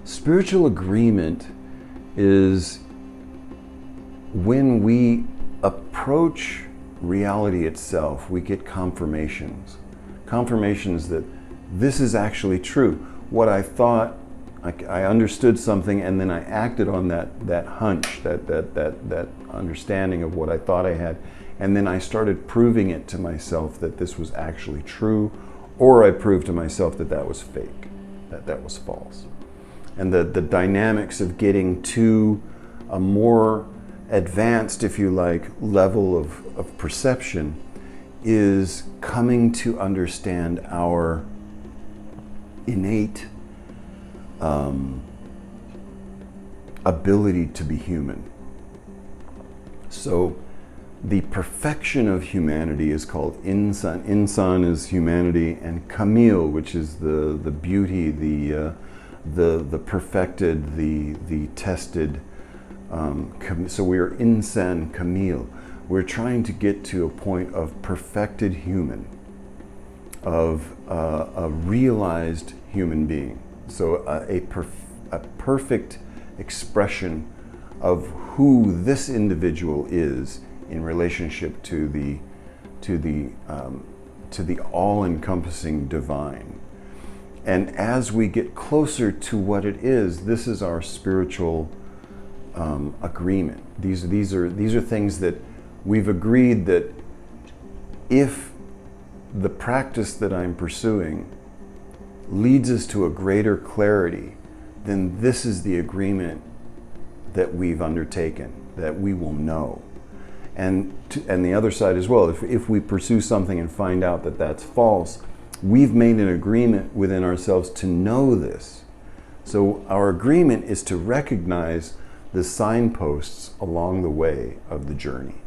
Spiritual agreement is when we approach reality itself, we get confirmations. Confirmations that this is actually true. What I thought, I understood something, and then I acted on that hunch, that understanding of what I thought I had, and then I started proving it to myself that this was actually true, or I proved to myself that that was fake, that was false. And the dynamics of getting to a more advanced, if you like, level of perception is coming to understand our innate ability to be human. So the perfection of humanity is called Insan. Insan is humanity, and Kamil, which is the beauty, the perfected, the tested. So we are Insan Kamil. We're trying to get to a point of perfected human, of a realized human being. So a perfect expression of who this individual is in relationship to the all-encompassing divine. And as we get closer to what it is, this is our spiritual agreement. These are things that we've agreed that if the practice that I'm pursuing leads us to a greater clarity, then this is the agreement that we've undertaken, that we will know. And the other side as well, if we pursue something and find out that that's false, we've made an agreement within ourselves to know this. So our agreement is to recognize the signposts along the way of the journey.